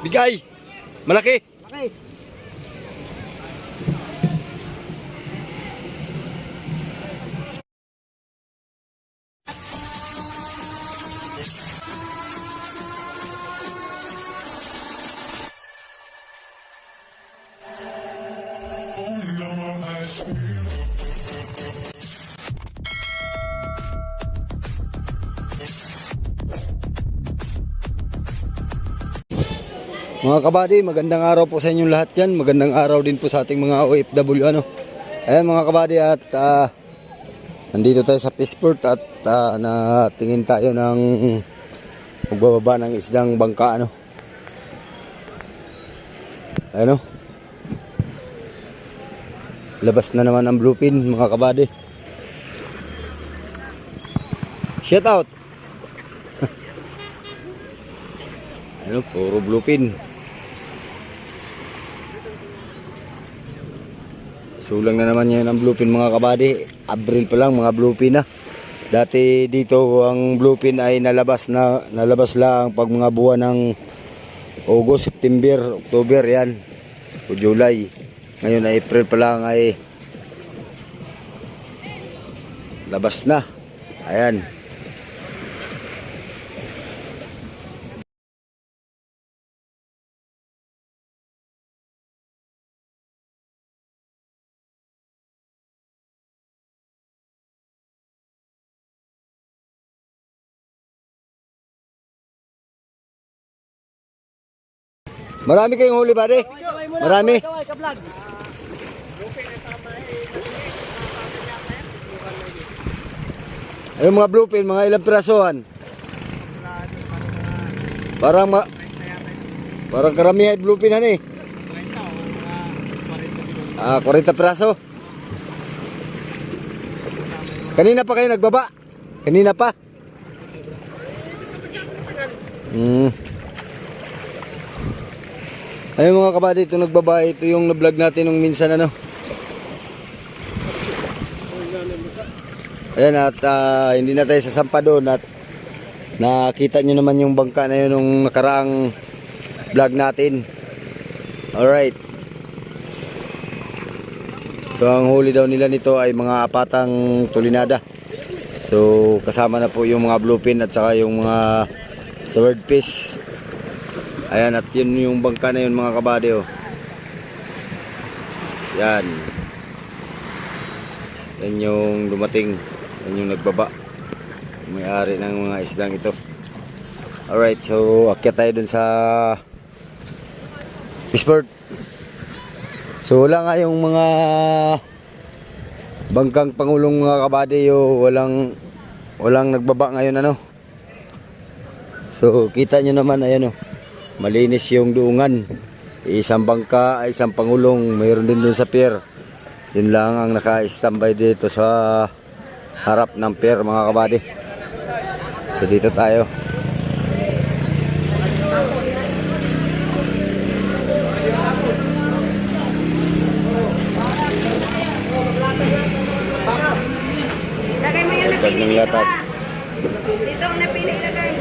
Bigay. Malaki. Okay. Mga kabady, magandang araw po sa inyong lahat yan. Magandang araw din po sa ating mga OFW. Ayan mga kabady, at nandito tayo sa Fishport at natingin tayo ng pagbababa ng isdang bangka. Ayan labas na naman ang bluefin mga kabady. Shout out. Puro bluefin. Sulang na naman yan ang bluefin mga kabady. Abril pa lang mga bluefin na. Dati dito ang bluefin ay nalabas lang pag mga buwan ng August, September, October yan. O July. Ngayon ay April pa lang ay labas na. Ayan. Marami kayong huli, buddy? Marami? Ayun mga bluefin, mga ilang pirasohan? Parang karamihan bluefin han eh. 40 piraso. Kanina pa kayo nagbaba? Kanina pa? Ayun mga kabady, ito nagbaba, ito yung na-vlog natin nung minsan Ayan at hindi na tayo sasampa doon at nakita nyo naman yung bangka na yun nung nakaraang vlog natin. Alright. So ang huli daw nila nito ay mga apatang tulinada. So kasama na po yung mga bluefin at saka yung mga swordfish. Ayan, at yun yung bangka na yun mga kabady. Yan. Yan yung dumating. Yan yung nagbaba. May-ari ng mga isdang ito. Alright, so akyat tayo dun sa Fishport. So wala nga yung mga bangkang pangulong mga kabady. Walang nagbaba ngayon So kita nyo naman, ayan malinis yung duungan. Isang bangka, isang pangulong, mayroon din dun sa pier. Yun lang ang naka-standby dito sa harap ng pier mga kabady. So dito tayo. Lagay mo yung napili dito. Dito ang napili lagay.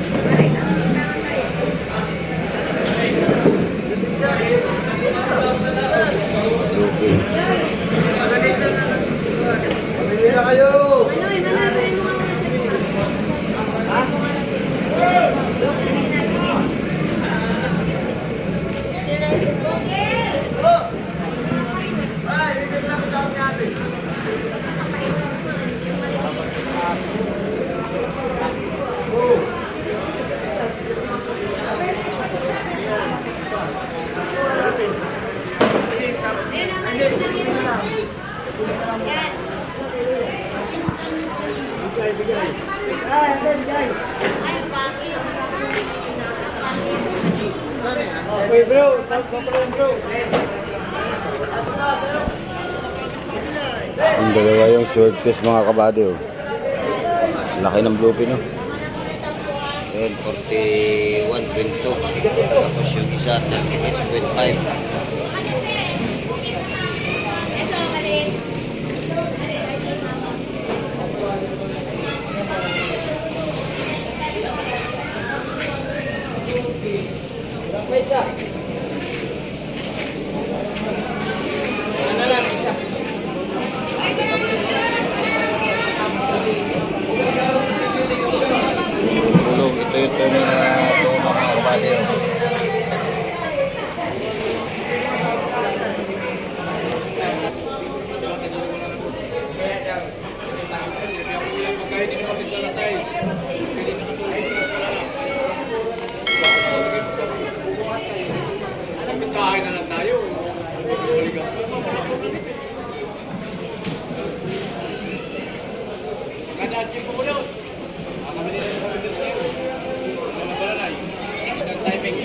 Okay bro, bro. Ang dalawa yung swordfish mga kabady. Laki ng bluefin Ayan, 41.2. Tapos yung isa 38.5. Isa. kabady. Kain na lang tayo. Maganda-chip ko muna. Kami nila sa pagdating tayo. Ano ba na? Ang timing.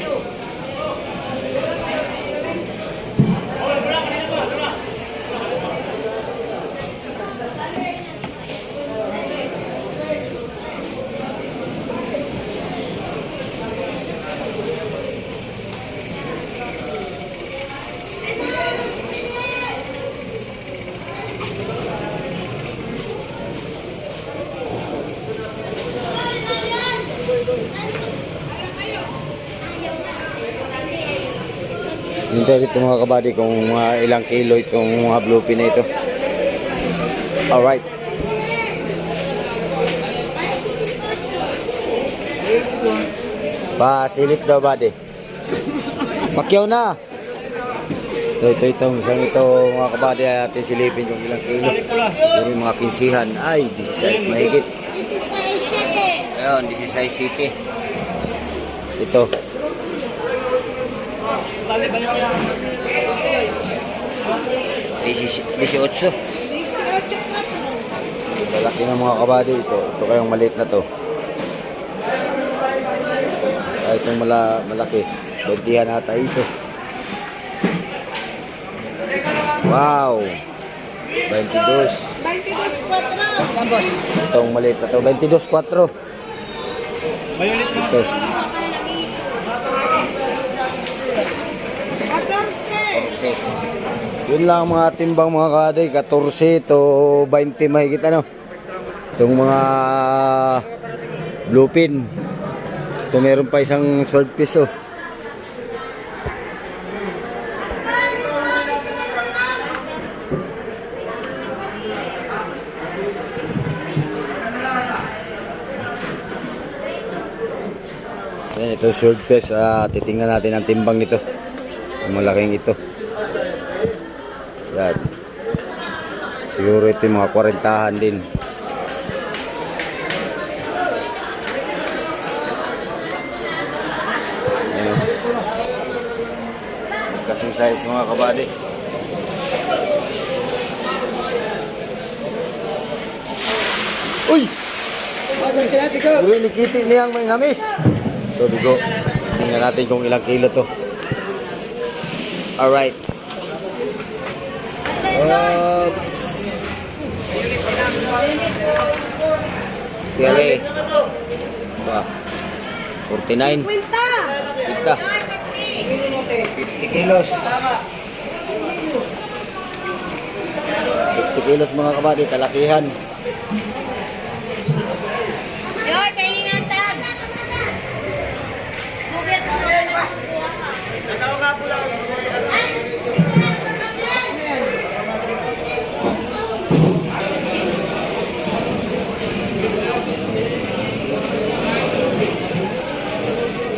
Hintay dito mga kabady kung ilang kilo itong mga bluefin na ito. Alright. Pasilip daw body. Pakyaw na. Itong isang ito mga kabady ay atin silipin kung ilang kilo. Pero yung mga kinsihan ay 16 mahigit. Ayun, 16 city. Ito. Dieciocho. Lalaki ng mga kabady ito. Ito kayong maliit na to. Itong malaki. Bentihan ata ito. Wow. 22. 22.4. Itong maliit na to. 22.4. Ito. 14. Yun lang mga timbang mga kaday, 14 to 20 mahigit ano. Itong mga bluefin. So meron pa isang swordfish oh. Yan, ito swordfish, titingnan natin ang timbang nito. Ang malaking ito. Yan. Siguro ito yung mga 40-han din. Ayan. Kasing size mga kabady. Uy! Bro, nikiti niyang may hamis. So, bigo. Tingnan natin kung ilang kilo to. Alright. Kaya ba? 49. 50 kilos. 50 kilos mga kabady, kalakihan. Yoy, pahingan tag.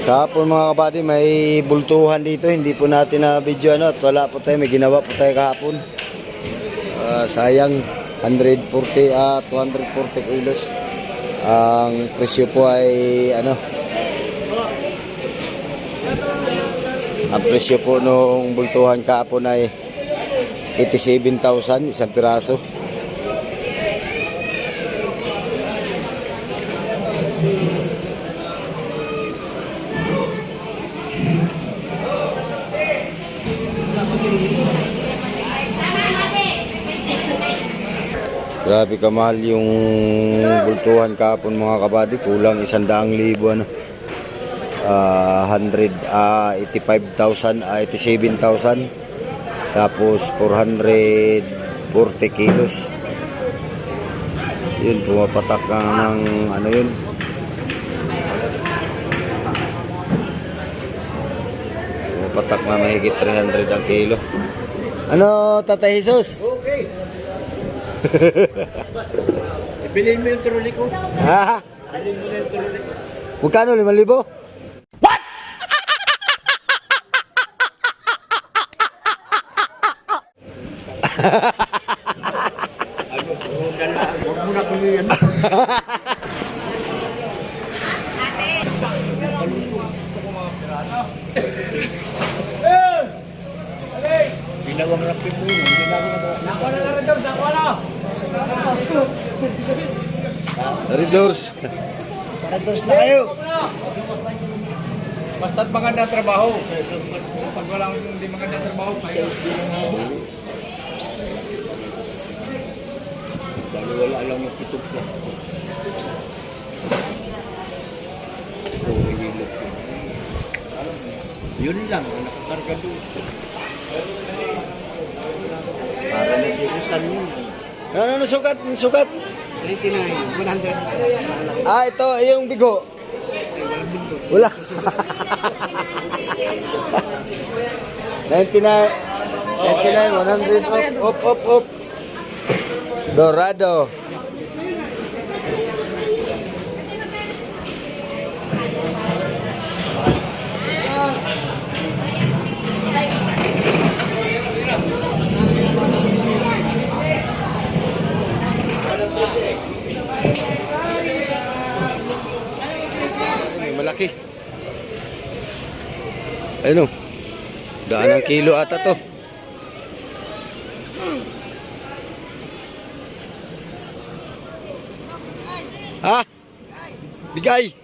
Kahapon mga kabady, may bultuhan dito. Hindi po natin na video ano, at wala po tayo, may ginawa po tayo kahapon. Sayang 240 kilos. Ang presyo po ay ano, ang presyo po nung bultuhan kahapon ay 87,000 isang piraso. Grabe kamahal yung bultuhan kahapon mga kabady, kulang 100,000 ano. 85,000, 87,000. Tapos 440 kilos. Yun, pumapatak ng ano yun. Pumapatak na mahigit 300 ang kilo. Ano, Tatay Jesus? Okay. Ibilin mo yung trolley ko. Ha? Ibilin mo na yung trolley ko. Magkano, 5,000? What? Huwag mo na kulihan. Pinawang rapin mo yun. Hindi na ako nakuha na rin daw. Nakuha na. Red doors. Parados na kayo. Basta't maganda trabaho. Pag walang hindi maganda trabaho, kayo. Dahil wala alam mo kitog siya. Yun lang, nakakarga doon. Para na si Rizal yun. Ano, sukat? Sukat? 39, 100. Ah, ito, yung bigo. Wala. 99, 100, up. Dorado. May malaki. Ayun o. Daan ng kilo ata to. Ha? Bigay.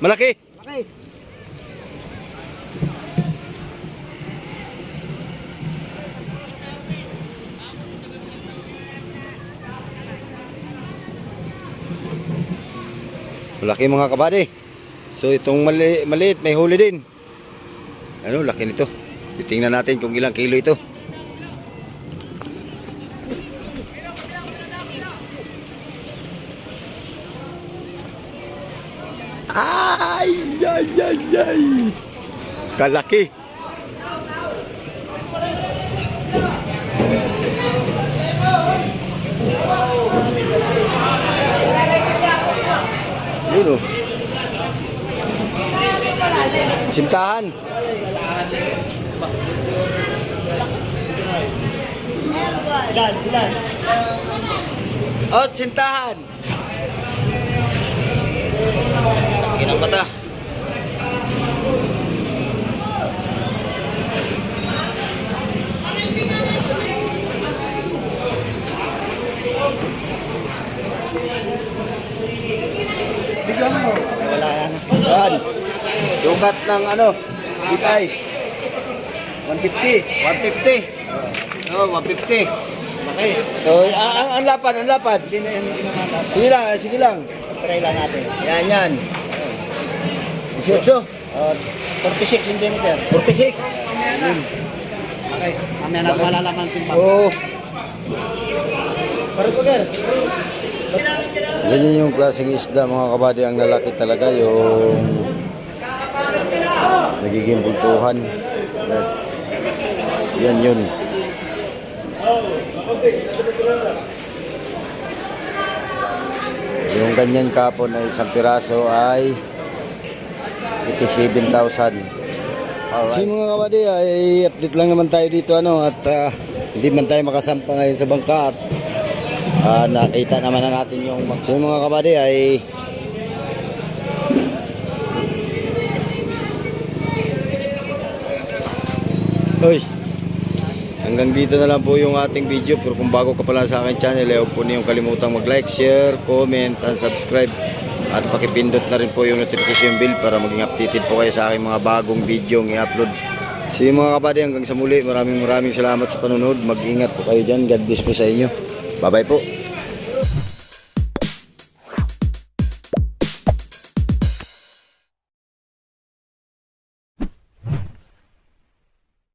Malaki. Okay. Malaki mga kabady. So itong maliit may huli din. Ano, laki nito. Titingnan natin kung ilang kilo ito. Ay! Kalaki. Yun o. Sintahan. Sintahan. Laki ng mata. Wala yan. Yan. Sukat ng ano? Itay. 150. 150. Oh, 150. Laki. So, ang lapad. Hindi na yung inamatap. Sige lang. Try lang natin. Yan. 18. 46 cm. 46. Okay. Mamaya natin malalaman kung pa. Oo. Ganyan yung klaseng isda mga kabady, ang lalaki talaga yung nagiging buntuhan. Yan yun. Yung ganyan kapon ay isang piraso ay 87,000. So mga kabady, ay update lang naman tayo dito at hindi man tayo makasampa ngayon sa bangka at nakita naman na natin yung so mga kabady ay hanggang dito na lang po yung ating video. Pero kung bago ka pala sa aking channel, huwag po niyong kalimutang mag-like, share, comment, and subscribe. At pakipindot na rin po yung notification bell para maging updated po kayo sa aking mga bagong video ng i-upload. So yung mga kabady, hanggang sa muli, maraming salamat sa panonood. Mag-ingat po kayo dyan. God bless po sa inyo. Bye bye po.